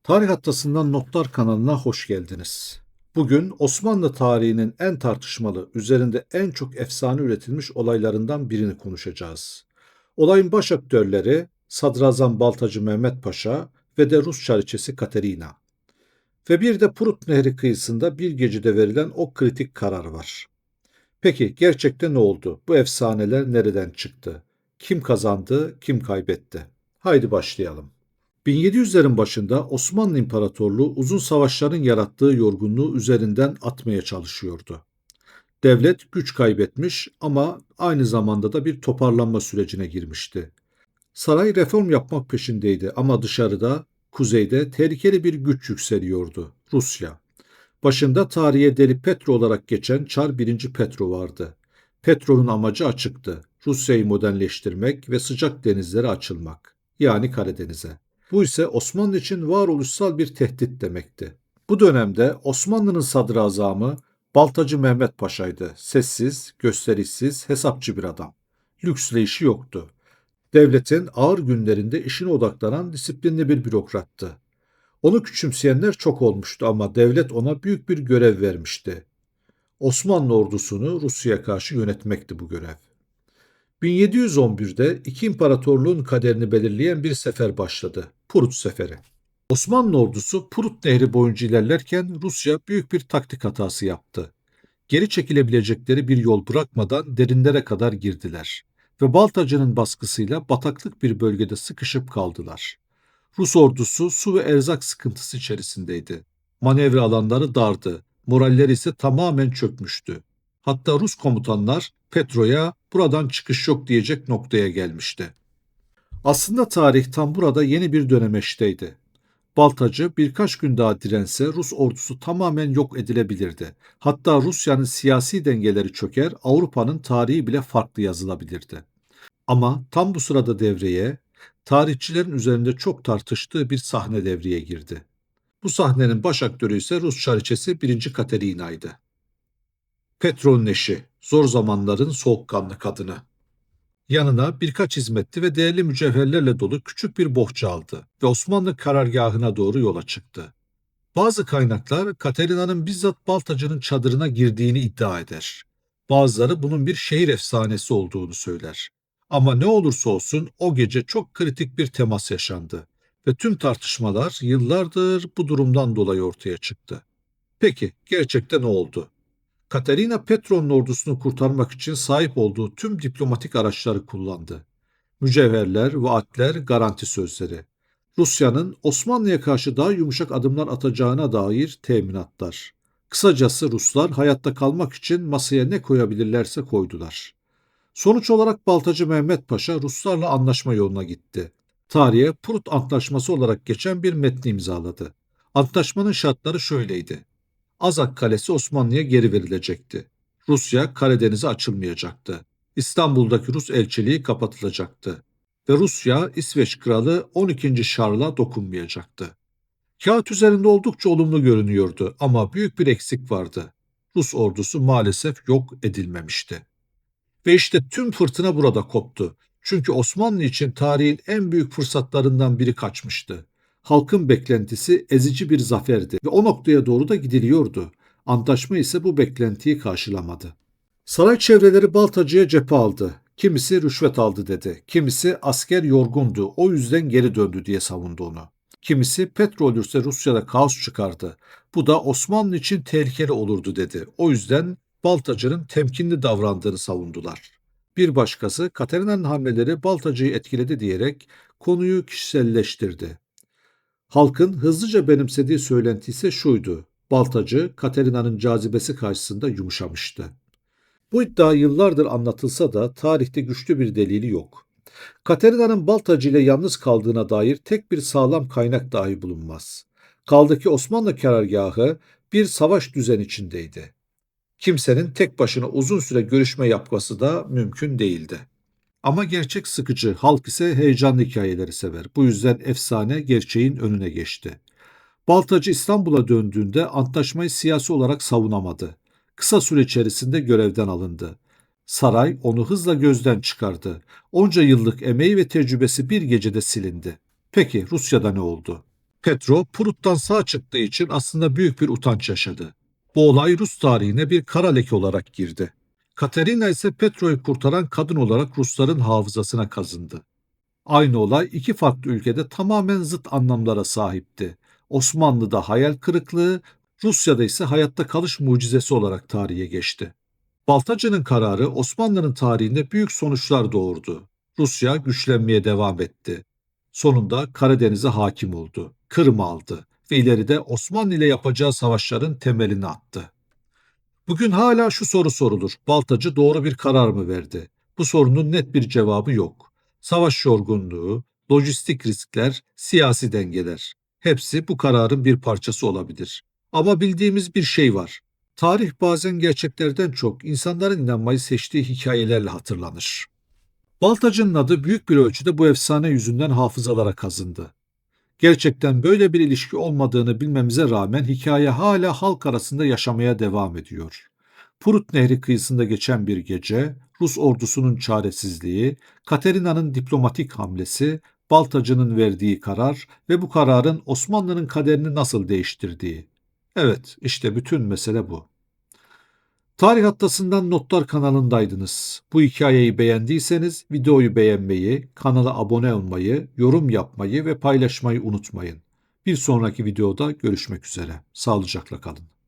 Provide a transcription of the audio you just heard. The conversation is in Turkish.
Tarih Haftası'ndan Notlar kanalına hoş geldiniz. Bugün Osmanlı tarihinin en tartışmalı, üzerinde en çok efsane üretilmiş olaylarından birini konuşacağız. Olayın baş aktörleri Sadrazam Baltacı Mehmet Paşa ve de Rus çariçesi Katerina. Ve bir de Prut Nehri kıyısında bir gecede verilen o kritik karar var. Peki gerçekte ne oldu? Bu efsaneler nereden çıktı? Kim kazandı, kim kaybetti? Haydi başlayalım. 1700'lerin başında Osmanlı İmparatorluğu uzun savaşların yarattığı yorgunluğu üzerinden atmaya çalışıyordu. Devlet güç kaybetmiş ama aynı zamanda da bir toparlanma sürecine girmişti. Saray reform yapmak peşindeydi ama dışarıda, kuzeyde tehlikeli bir güç yükseliyordu. Rusya. Başında tarihe Deli Petro olarak geçen Çar 1. Petro vardı. Petro'nun amacı açıktı. Rusya'yı modernleştirmek ve sıcak denizlere açılmak. Yani Karadeniz'e. Bu ise Osmanlı için varoluşsal bir tehdit demekti. Bu dönemde Osmanlı'nın sadrazamı Baltacı Mehmet Paşa'ydı. Sessiz, gösterişsiz, hesapçı bir adam. Lüksle işi yoktu. Devletin ağır günlerinde işine odaklanan disiplinli bir bürokrattı. Onu küçümseyenler çok olmuştu ama devlet ona büyük bir görev vermişti. Osmanlı ordusunu Rusya'ya karşı yönetmekti bu görev. 1711'de iki imparatorluğun kaderini belirleyen bir sefer başladı. Prut Seferi. Osmanlı ordusu Prut Nehri boyunca ilerlerken Rusya büyük bir taktik hatası yaptı. Geri çekilebilecekleri bir yol bırakmadan derinlere kadar girdiler ve Baltacı'nın baskısıyla bataklık bir bölgede sıkışıp kaldılar. Rus ordusu su ve erzak sıkıntısı içerisindeydi. Manevra alanları dardı, moralleri ise tamamen çökmüştü. Hatta Rus komutanlar Petro'ya buradan çıkış yok diyecek noktaya gelmişti. Aslında tarih tam burada yeni bir dönemeçteydi. Baltacı birkaç gün daha dirense Rus ordusu tamamen yok edilebilirdi. Hatta Rusya'nın siyasi dengeleri çöker, Avrupa'nın tarihi bile farklı yazılabilirdi. Ama tam bu sırada devreye, tarihçilerin üzerinde çok tartıştığı bir sahne devreye girdi. Bu sahnenin baş aktörü ise Rus çariçesi 1. Katerina'ydı. Petrol'ün eşi, zor zamanların soğukkanlı kadını. Yanına birkaç hizmetli ve değerli mücevherlerle dolu küçük bir bohça aldı ve Osmanlı karargahına doğru yola çıktı. Bazı kaynaklar Katerina'nın bizzat Baltacı'nın çadırına girdiğini iddia eder. Bazıları bunun bir şehir efsanesi olduğunu söyler. Ama ne olursa olsun o gece çok kritik bir temas yaşandı ve tüm tartışmalar yıllardır bu durumdan dolayı ortaya çıktı. Peki gerçekten ne oldu? Katerina Petron'un ordusunu kurtarmak için sahip olduğu tüm diplomatik araçları kullandı. Mücevherler, vaatler, garanti sözleri. Rusya'nın Osmanlı'ya karşı daha yumuşak adımlar atacağına dair teminatlar. Kısacası Ruslar hayatta kalmak için masaya ne koyabilirlerse koydular. Sonuç olarak Baltacı Mehmet Paşa Ruslarla anlaşma yoluna gitti. Tarihe Prut Antlaşması olarak geçen bir metni imzaladı. Antlaşmanın şartları şöyleydi. Azak Kalesi Osmanlı'ya geri verilecekti. Rusya Karadeniz'e açılmayacaktı. İstanbul'daki Rus elçiliği kapatılacaktı. Ve Rusya, İsveç Kralı 12. Şarl'a dokunmayacaktı. Kağıt üzerinde oldukça olumlu görünüyordu ama büyük bir eksik vardı. Rus ordusu maalesef yok edilmemişti. Ve işte tüm fırtına burada koptu. Çünkü Osmanlı için tarihin en büyük fırsatlarından biri kaçmıştı. Halkın beklentisi ezici bir zaferdi ve o noktaya doğru da gidiliyordu. Antlaşma ise bu beklentiyi karşılamadı. Saray çevreleri Baltacı'ya cephe aldı. Kimisi rüşvet aldı dedi. Kimisi asker yorgundu, o yüzden geri döndü diye savundu onu. Kimisi petrol ölürse Rusya'da kaos çıkardı. Bu da Osmanlı için tehlikeli olurdu dedi. O yüzden Baltacı'nın temkinli davrandığını savundular. Bir başkası Katerina'nın hamleleri Baltacı'yı etkiledi diyerek konuyu kişiselleştirdi. Halkın hızlıca benimsediği söylenti ise şuydu. Baltacı Katerina'nın cazibesi karşısında yumuşamıştı. Bu iddia yıllardır anlatılsa da tarihte güçlü bir delili yok. Katerina'nın Baltacı ile yalnız kaldığına dair tek bir sağlam kaynak dahi bulunmaz. Kaldı ki Osmanlı karargahı bir savaş düzen içindeydi. Kimsenin tek başına uzun süre görüşme yapması da mümkün değildi. Ama gerçek sıkıcı, halk ise heyecanlı hikayeleri sever. Bu yüzden efsane gerçeğin önüne geçti. Baltacı İstanbul'a döndüğünde antlaşmayı siyasi olarak savunamadı. Kısa süre içerisinde görevden alındı. Saray onu hızla gözden çıkardı. Onca yıllık emeği ve tecrübesi bir gecede silindi. Peki Rusya'da ne oldu? Petro, Prut'tan sağ çıktığı için aslında büyük bir utanç yaşadı. Bu olay Rus tarihine bir kara leke olarak girdi. Katerina ise Petro'yu kurtaran kadın olarak Rusların hafızasına kazındı. Aynı olay iki farklı ülkede tamamen zıt anlamlara sahipti. Osmanlı'da hayal kırıklığı, Rusya'da ise hayatta kalış mucizesi olarak tarihe geçti. Baltacı'nın kararı Osmanlı'nın tarihinde büyük sonuçlar doğurdu. Rusya güçlenmeye devam etti. Sonunda Karadeniz'e hakim oldu. Kırım'ı aldı ve ileride Osmanlı ile yapacağı savaşların temelini attı. Bugün hala şu soru sorulur. Baltacı doğru bir karar mı verdi? Bu sorunun net bir cevabı yok. Savaş yorgunluğu, lojistik riskler, siyasi dengeler. Hepsi bu kararın bir parçası olabilir. Ama bildiğimiz bir şey var. Tarih bazen gerçeklerden çok insanların inanmayı seçtiği hikayelerle hatırlanır. Baltacı'nın adı büyük bir ölçüde bu efsane yüzünden hafızalara kazındı. Gerçekten böyle bir ilişki olmadığını bilmemize rağmen hikaye hala halk arasında yaşamaya devam ediyor. Prut Nehri kıyısında geçen bir gece, Rus ordusunun çaresizliği, Katerina'nın diplomatik hamlesi, Baltacı'nın verdiği karar ve bu kararın Osmanlı'nın kaderini nasıl değiştirdiği. Evet, işte bütün mesele bu. Tarih Atlası'ndan Notlar kanalındaydınız. Bu hikayeyi beğendiyseniz videoyu beğenmeyi, kanala abone olmayı, yorum yapmayı ve paylaşmayı unutmayın. Bir sonraki videoda görüşmek üzere. Sağlıcakla kalın.